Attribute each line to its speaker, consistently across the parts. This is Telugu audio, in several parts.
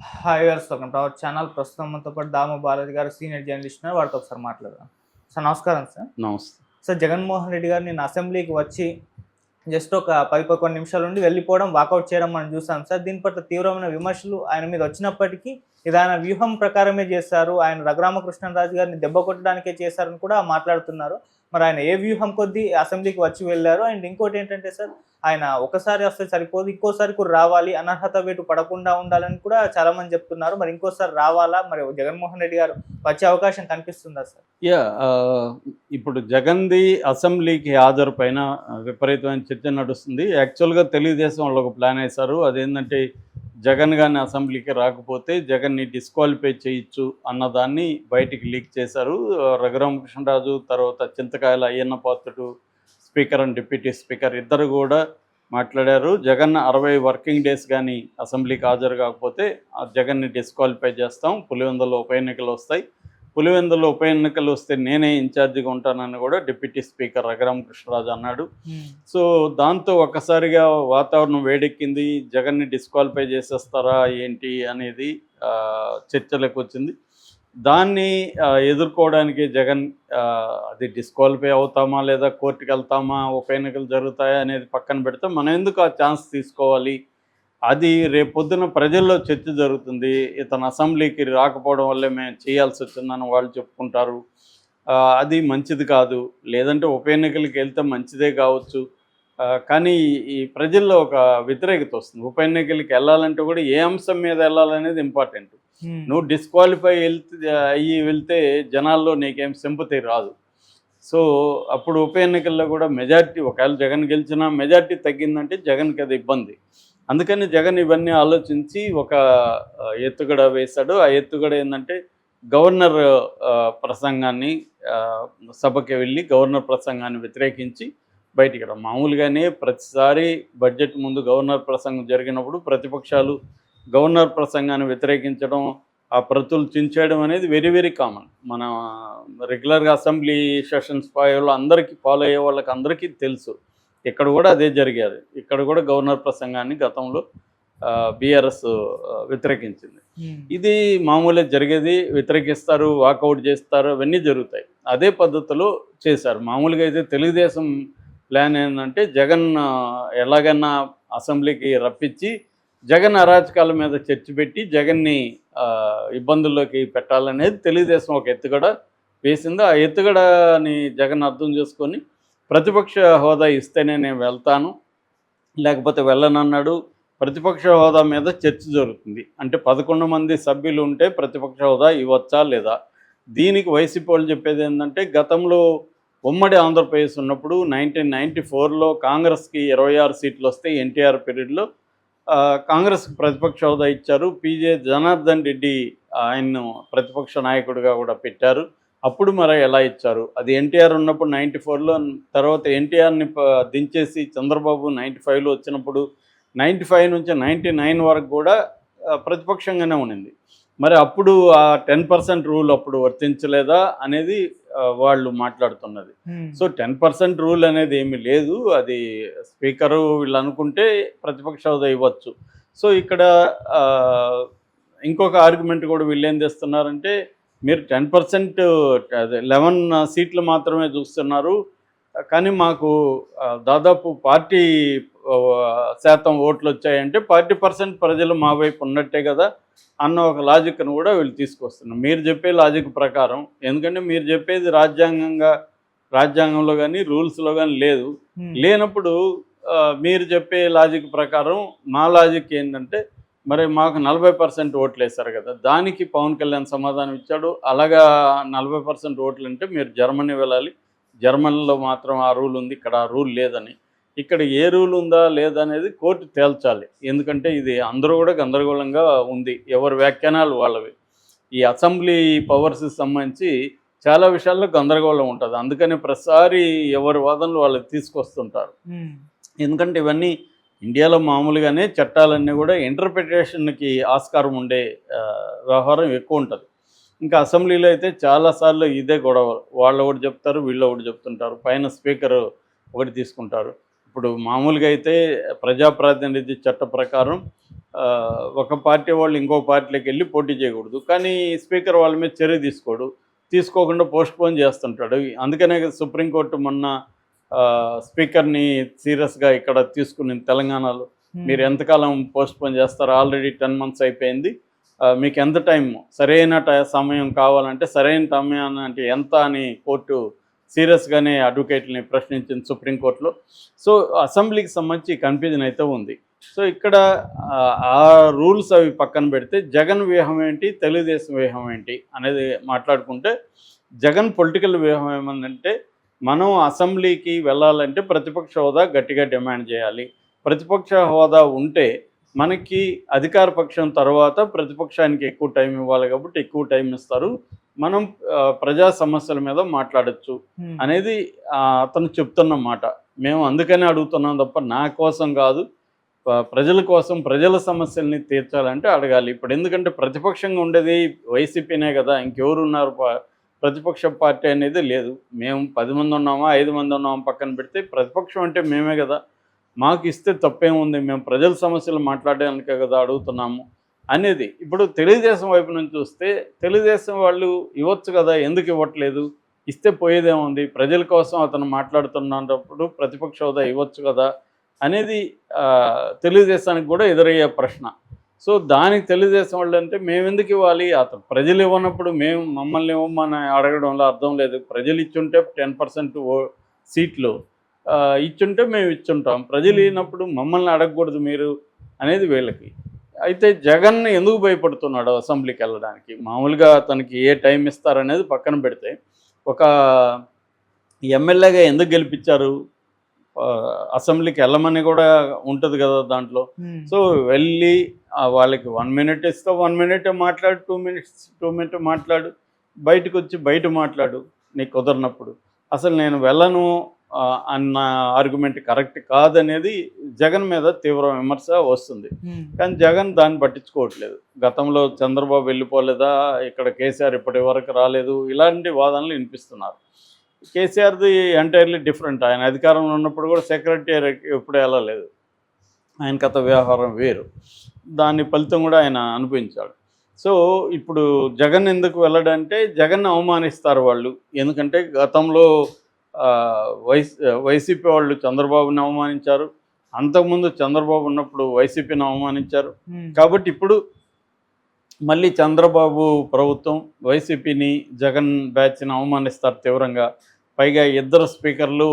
Speaker 1: హాయ్ గారు, వెల్కమ్ టు అవర్ ఛానల్. ప్రస్తుతం మనతో పాటు దాము బాలాజీ గారు సీనియర్ జర్నలిస్ట్ ఉన్నారు. వారితో ఒకసారి మాట్లాడదాం. సార్ నమస్కారం సార్.
Speaker 2: నమస్తే.
Speaker 1: సార్, జగన్మోహన్ రెడ్డి గారు నిన్న అసెంబ్లీకి వచ్చి జస్ట్ ఒక 10-11 నిమిషాల నుండి వెళ్ళిపోవడం, వాకౌట్ చేయడం మనం చూసాం సార్. దీని పట్ల తీవ్రమైన విమర్శలు ఆయన మీద వచ్చినప్పటికీ ఇది ఆయన వ్యూహం ప్రకారమే చేశారు, ఆయన రఘురామకృష్ణరాజు గారిని దెబ్బ కొట్టడానికే చేశారని కూడా మాట్లాడుతున్నారు. మరి ఆయన ఏ వ్యూహం కొద్దీ అసెంబ్లీకి వచ్చి వెళ్ళారు? అండ్ ఇంకోటి ఏంటంటే సార్, ఆయన ఒకసారి వస్తే సరిపోదు, ఇంకోసారి కూడా రావాలి, అనర్హత వేటు పడకుండా ఉండాలని కూడా చాలా మంది చెప్తున్నారు. మరి ఇంకోసారి రావాలా? మరి జగన్మోహన్ రెడ్డి గారు వచ్చే అవకాశం కనిపిస్తుందా సార్?
Speaker 2: ఇప్పుడు జగన్ది అసెంబ్లీకి హాజరు పైన విపరీతమైన చర్చ నడుస్తుంది. యాక్చువల్గా తెలుగుదేశం వాళ్ళు ఒక ప్లాన్ వేశారు. అదేంటంటే జగన్ గారిని అసెంబ్లీకి రాకపోతే జగన్ని డిస్క్వాలిఫై చేయొచ్చు అన్నదాన్ని బయటికి లీక్ చేశారు. రఘురామకృష్ణరాజు, తర్వాత చింతకాయల Ayyanna Patrudu, speaker and deputy speaker ఇద్దరు కూడా మాట్లాడారు. జగన్ 60 వర్కింగ్ డేస్ కానీ అసెంబ్లీకి హాజరు కాకపోతే జగన్ని డిస్క్వాలిఫై చేస్తాం, పులివెందులో ఉప ఎన్నికలు వస్తాయి, పులివెందులో ఉప ఎన్నికలు వస్తే నేనే ఇన్ఛార్జిగా ఉంటానని కూడా డిప్యూటీ స్పీకర్ రఘురామకృష్ణరాజు అన్నాడు. సో దాంతో ఒక్కసారిగా వాతావరణం వేడెక్కింది. జగన్ని డిస్క్వాలిఫై చేసేస్తారా ఏంటి అనేది చర్చలకు వచ్చింది. దాన్ని ఎదుర్కోవడానికి జగన్ అది డిస్క్వాలిఫై అవుతామా లేదా కోర్టుకు వెళ్తామా, ఉప ఎన్నికలు జరుగుతాయా అనేది పక్కన పెడితే మనం ఎందుకు ఆ ఛాన్స్ తీసుకోవాలి, అది రేపొద్దున ప్రజల్లో చర్చ జరుగుతుంది. ఇతను అసెంబ్లీకి రాకపోవడం వల్లే మేము చేయాల్సి వచ్చిందని వాళ్ళు చెప్పుకుంటారు. అది మంచిది కాదు, లేదంటే ఉప ఎన్నికలకి వెళ్తే మంచిదే కావచ్చు. కానీ ఈ ప్రజల్లో ఒక వ్యతిరేకత వస్తుంది. ఉప ఎన్నికలకి వెళ్ళాలంటే కూడా ఏ అంశం మీద వెళ్ళాలనేది ఇంపార్టెంట్. నువ్వు డిస్క్వాలిఫై వెళ్తే జనాల్లో నీకేం సింపతి రాదు. సో అప్పుడు ఉప ఎన్నికల్లో కూడా మెజార్టీ, ఒకవేళ జగన్ గెలిచినా మెజార్టీ తగ్గిందంటే జగన్కి అది ఇబ్బంది. అందుకని జగన్ ఇవన్నీ ఆలోచించి ఒక ఎత్తుగడ వేశాడు. ఆ ఎత్తుగడ ఏంటంటే గవర్నర్ ప్రసంగాన్ని, సభకి వెళ్ళి గవర్నర్ ప్రసంగాన్ని వ్యతిరేకించి బయటికి రా. మామూలుగానే ప్రతిసారి బడ్జెట్ ముందు గవర్నర్ ప్రసంగం జరిగినప్పుడు ప్రతిపక్షాలు గవర్నర్ ప్రసంగాన్ని వ్యతిరేకించడం, ఆ ప్రతులు చించేయడం అనేది వెరీ వెరీ కామన్. మన రెగ్యులర్గా అసెంబ్లీ సెషన్స్ అందరికీ ఫాలో అయ్యే వాళ్ళకి అందరికీ తెలుసు. ఇక్కడ కూడా అదే జరిగేది. ఇక్కడ కూడా గవర్నర్ ప్రసంగాన్ని గతంలో బీఆర్ఎస్ వ్యతిరేకించింది. ఇది మామూలుగా జరిగేది. వ్యతిరేకిస్తారు, వాకౌట్ చేస్తారు, అవన్నీ జరుగుతాయి. అదే పద్ధతిలో చేశారు. మామూలుగా అయితే తెలుగుదేశం ప్లాన్ ఏంటంటే జగన్ ఎలాగన్నా అసెంబ్లీకి రప్పించి జగన్ అరాచకాల మీద చర్చ పెట్టి జగన్ని ఇబ్బందుల్లోకి పెట్టాలనేది తెలుగుదేశం ఒక ఎత్తుగడ వేసింది. ఆ ఎత్తుగడని జగన్ అర్థం చేసుకొని ప్రతిపక్ష హోదా ఇస్తేనే నేను వెళ్తాను, లేకపోతే వెళ్ళనన్నాడు. ప్రతిపక్ష హోదా మీద చర్చ జరుగుతుంది. అంటే 11 మంది సభ్యులు ఉంటే ప్రతిపక్ష హోదా ఇవ్వచ్చా లేదా. దీనికి వైసీపీ వాళ్ళు చెప్పేది ఏంటంటే గతంలో ఉమ్మడి ఆంధ్రప్రదేశ్ ఉన్నప్పుడు 1994లో కాంగ్రెస్కి 26 సీట్లు వస్తే ఎన్టీఆర్ పీరియడ్లో కాంగ్రెస్కి ప్రతిపక్ష హోదా ఇచ్చారు. పీజే జనార్దన్ రెడ్డి ఆయన్ను ప్రతిపక్ష నాయకుడిగా కూడా పెట్టారు. అప్పుడు మరి ఎలా ఇచ్చారు? అది ఎన్టీఆర్ ఉన్నప్పుడు 94లో, తర్వాత ఎన్టీఆర్ని దించేసి చంద్రబాబు 95లో వచ్చినప్పుడు 95 నుంచి 99 వరకు కూడా ప్రతిపక్షంగానే ఉండింది. మరి అప్పుడు ఆ 10% రూల్ అప్పుడు వర్తించలేదా అనేది వాళ్ళు మాట్లాడుతున్నది. సో 10% రూల్ అనేది ఏమీ లేదు. అది స్పీకరు వీళ్ళు అనుకుంటే ప్రతిపక్ష హోదా ఇవ్వచ్చు. సో ఇక్కడ ఇంకొక ఆర్గ్యుమెంట్ కూడా వీళ్ళు ఏం తెస్తున్నారంటే, మీరు 10% 11 సీట్లు మాత్రమే చూస్తున్నారు, కానీ మాకు దాదాపు 40% ఓట్లు వచ్చాయంటే 40% ప్రజలు మా వైపు ఉన్నట్టే కదా అన్న ఒక లాజిక్ను కూడా వీళ్ళు తీసుకొస్తున్నారు. మీరు చెప్పే లాజిక్ ప్రకారం, ఎందుకంటే మీరు చెప్పేది రాజ్యాంగంలో కానీ రూల్స్లో కానీ లేదు. లేనప్పుడు మీరు చెప్పే లాజిక్ ప్రకారం మా లాజిక్ ఏంటంటే, మరి మాకు 40% ఓట్లు వేశారు కదా, దానికి పవన్ కళ్యాణ్ సమాధానం ఇచ్చాడు. అలాగా 40% ఓట్లు అంటే మీరు జర్మనీ వెళ్ళాలి, జర్మనీలో మాత్రం ఆ రూల్ ఉంది, ఇక్కడ ఆ రూల్ లేదని. ఇక్కడ ఏ రూల్ ఉందా లేదా అనేది కోర్టు తేల్చాలి. ఎందుకంటే ఇది అందరూ కూడా గందరగోళంగా ఉంది, ఎవరి వ్యాఖ్యానాలు వాళ్ళవి. ఈ అసెంబ్లీ పవర్స్కి సంబంధించి చాలా విషయాల్లో గందరగోళం ఉంటుంది. అందుకని ప్రతిసారి ఎవరి వాదనలు వాళ్ళకి తీసుకొస్తుంటారు. ఎందుకంటే ఇవన్నీ ఇండియాలో మామూలుగానే చట్టాలన్నీ కూడా ఇంటర్ప్రిటేషన్కి ఆస్కారం ఉండే వ్యవహారం ఎక్కువ ఉంటుంది. ఇంకా అసెంబ్లీలో అయితే చాలాసార్లు ఇదే గొడవ. వాళ్ళు ఒకటి చెప్తారు, వీళ్ళు ఒకటి చెప్తుంటారు, పైన స్పీకర్ ఒకటి తీసుకుంటారు. ఇప్పుడు మామూలుగా అయితే ప్రజాప్రాతినిధ్య చట్ట ప్రకారం ఒక పార్టీ వాళ్ళు ఇంకో పార్టీలోకి వెళ్ళి పోటీ చేయకూడదు. కానీ స్పీకర్ వాళ్ళ మీద చర్య తీసుకోడు. తీసుకోకుండా పోస్ట్‌పోన్ చేస్తుంటాడు. అందుకనే కదా సుప్రీంకోర్టు మొన్న స్పీకర్‌ని సీరియస్‌గా ఇక్కడ తీసుకునింది తెలంగాణలో. మీరు ఎంతకాలం పోస్ట్‌పోన్ చేస్తారు? ఆల్రెడీ 10 మంత్స్ అయిపోయింది. మీకు ఎంత టైం సరైన సమయం కావాలంటే సరైన సమయాన్ని అంటే ఎంత అని కోర్టు సీరియస్‌గానే అడ్వకేట్‌లని ప్రశ్నించింది సుప్రీంకోర్టులో. సో, అసెంబ్లీకి సంబంధించి కన్‌ఫ్యూజన్ అయితే ఉంది. సో, ఇక్కడ ఆ రూల్స్ అవి పక్కన పెడితే జగన్ వ్యూహం ఏంటి? తెలుగుదేశం వ్యూహం ఏంటి? అనేది మాట్లాడుకుంటే జగన్ పొలిటికల్ వ్యూహం ఏమందంటే మనం అసెంబ్లీకి వెళ్ళాలంటే ప్రతిపక్ష హోదా గట్టిగా డిమాండ్ చేయాలి. ప్రతిపక్ష హోదా ఉంటే మనకి అధికార పక్షం తర్వాత ప్రతిపక్షానికి ఎక్కువ టైం ఇవ్వాలి కాబట్టి ఎక్కువ టైం ఇస్తారు. మనం ప్రజా సమస్యల మీద మాట్లాడొచ్చు అనేది అతను చెప్తున్న మాట. మేము అందుకనే అడుగుతున్నాం తప్ప నా కోసం కాదు, ప్రజల కోసం ప్రజల సమస్యల్ని తీర్చాలంటే అడగాలి. ఇప్పుడు ఎందుకంటే ప్రతిపక్షంగా ఉండేది వైసీపీనే కదా, ఇంకెవరు ఉన్నారు? ప్రతిపక్ష పార్టీ అనేది లేదు. మేము 10 మంది ఉన్నామా 5 మంది ఉన్నామా పక్కన పెడితే ప్రతిపక్షం అంటే మేమే కదా. మాకు ఇస్తే తప్పేముంది? మేము ప్రజల సమస్యలు మాట్లాడడానికే కదా అడుగుతున్నాము అనేది. ఇప్పుడు తెలుగుదేశం వైపు నుంచి చూస్తే తెలుగుదేశం వాళ్ళు ఇవ్వచ్చు కదా, ఎందుకు ఇవ్వట్లేదు? ఇస్తే పోయేదేముంది? ప్రజల కోసం అతను మాట్లాడుతున్నప్పుడు ప్రతిపక్ష హోదా ఇవ్వచ్చు కదా అనేది తెలుగుదేశానికి కూడా ఎదురయ్యే ప్రశ్న. సో, దానికి తెలుగుదేశం వాళ్ళు అంటే మేమెందుకు ఇవ్వాలి? అతను ప్రజలు ఇవ్వనప్పుడు మమ్మల్ని ఇవ్వమని అడగడంలో అర్థం లేదు. ప్రజలు ఇచ్చుంటే 10% సీట్లు ఇచ్చుంటే మేము ఇచ్చుంటాం. ప్రజలు ఇచ్చినప్పుడు మమ్మల్ని అడగకూడదు మీరు అనేది వీళ్ళకి. అయితే జగన్ ఎందుకు భయపడుతున్నాడు అసెంబ్లీకి వెళ్ళడానికి? మామూలుగా అతనికి ఏ టైం ఇస్తారనేది పక్కన పెడితే ఒక ఎమ్మెల్యేగా ఎందుకు గెలిపించారు? అసెంబ్లీకి వెళ్ళమని కూడా ఉంటుంది కదా దాంట్లో. సో, వెళ్ళి వాళ్ళకి 1 మినిట్ ఇస్తే 1 మినిటే మాట్లాడు, 2 మినిట్స్ 2 మినిట్ మాట్లాడు, బయటకు వచ్చి బయట మాట్లాడు నీకు కుదరినప్పుడు. అసలు నేను వెళ్ళను అన్న ఆర్గ్యుమెంట్ కరెక్ట్ కాదనేది జగన్ మీద తీవ్ర విమర్శ వస్తుంది. కానీ జగన్ దాన్ని పట్టించుకోవట్లేదు. గతంలో చంద్రబాబు వెళ్ళిపోలేదా, ఇక్కడ కేసీఆర్ ఇప్పటి వరకు రాలేదు, ఇలాంటి వాదనలు వినిపిస్తున్నారు. కేసీఆర్ది ఎంటైర్లీ డిఫరెంట్. ఆయన అధికారంలో ఉన్నప్పుడు కూడా సెక్రటేరియట్ ఎప్పుడు వెళ్ళలేదు. ఆయన కథ వ్యవహారం వేరు. దాని ఫలితం కూడా ఆయన అనుభవించాడు. సో, ఇప్పుడు జగన్ ఎందుకు వెళ్ళడంటే జగన్ అవమానిస్తారు వాళ్ళు. ఎందుకంటే గతంలో వైసీపీ వాళ్ళు చంద్రబాబుని అవమానించారు. అంతకుముందు చంద్రబాబు ఉన్నప్పుడు వైసీపీని అవమానించారు. కాబట్టి ఇప్పుడు మళ్ళీ చంద్రబాబు ప్రభుత్వం వైసీపీని జగన్ బ్యాచ్ని అవమానిస్తారు తీవ్రంగా. పైగా ఇద్దరు స్పీకర్లు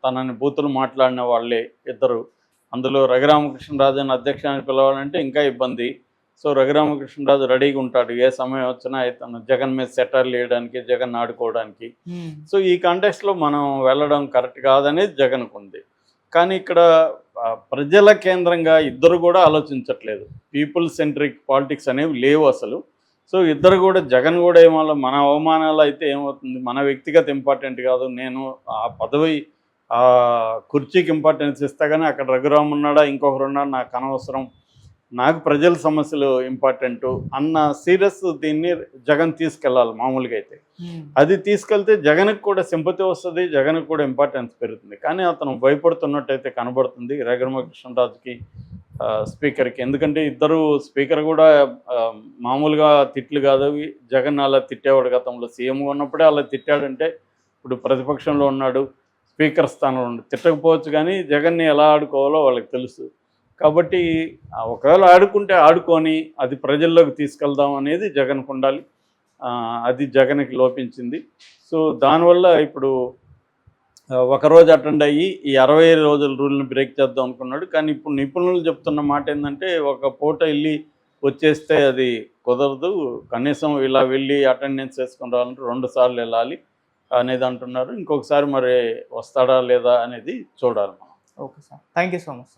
Speaker 2: తనని బూతులు మాట్లాడిన వాళ్ళే ఇద్దరు. అందులో రఘురామకృష్ణరాజుని అధ్యక్షానికి పిలవాలంటే ఇంకా ఇబ్బంది. సో, రఘురామకృష్ణరాజు రెడీగా ఉంటాడు ఏ సమయం వచ్చినా తను జగన్ మీద సెటర్లు వేయడానికి, జగన్ ఆడుకోవడానికి. సో, ఈ కాంటెక్స్లో మనం వెళ్ళడం కరెక్ట్ కాదనేది జగన్కు ఉంది. కానీ ఇక్కడ ప్రజల కేంద్రంగా ఇద్దరు కూడా ఆలోచించట్లేదు. పీపుల్ సెంట్రిక్ పాలిటిక్స్ అనేవి లేవు అసలు. సో, ఇద్దరు కూడా జగన్ కూడా ఏమో మన అవమానాలు అయితే ఏమవుతుంది, మన వ్యక్తిగత ఇంపార్టెంట్ కాదు, నేను ఆ పదవి కుర్చీకి ఇంపార్టెన్స్ ఇస్తా కానీ అక్కడ రఘురామ్ ఉన్నాడా ఇంకొకరు ఉన్నాడా నాకు అనవసరం, నాకు ప్రజల సమస్యలు ఇంపార్టెంటు అన్న సీరియస్ దీన్ని జగన్ తీసుకెళ్ళాలి మామూలుగా అయితే. అది తీసుకెళ్తే జగన్కి కూడా సింపతి వస్తుంది, జగన్కి కూడా ఇంపార్టెన్స్ పెరుగుతుంది. కానీ అతను భయపడుతున్నట్టయితే కనబడుతుంది రఘురామకృష్ణరాజుకి, స్పీకర్కి. ఎందుకంటే ఇద్దరు స్పీకర్ కూడా మామూలుగా తిట్లు కాదు. జగన్ అలా తిట్టేవాడు గతంలో, సీఎంగా ఉన్నప్పుడే అలా తిట్టాడంటే ఇప్పుడు ప్రతిపక్షంలో ఉన్నాడు, స్పీకర్ స్థానంలో ఉండి తిట్టకపోవచ్చు. కానీ జగన్ని ఎలా ఆడుకోవాలో వాళ్ళకి తెలుసు. కాబట్టి ఒకవేళ ఆడుకుంటే ఆడుకొని అది ప్రజల్లోకి తీసుకెళ్దాం అనేది జగన్కు ఉండాలి. అది జగన్కి లోపించింది. సో, దానివల్ల ఇప్పుడు ఒకరోజు అటెండ్ అయ్యి ఈ 60 రోజుల రూల్ని బ్రేక్ చేద్దాం అనుకున్నాడు. కానీ ఇప్పుడు నిపుణులు చెప్తున్న మాట ఏంటంటే ఒక పూట వెళ్ళి వచ్చేస్తే అది కుదరదు, కనీసం ఇలా వెళ్ళి అటెండెన్స్ వేసుకొని రావాలంటే 2 సార్లు వెళ్ళాలి అనేది అంటున్నారు. ఇంకొకసారి మరి వస్తాడా లేదా అనేది చూడాలి మనం.
Speaker 1: Okay sir, thank you so much.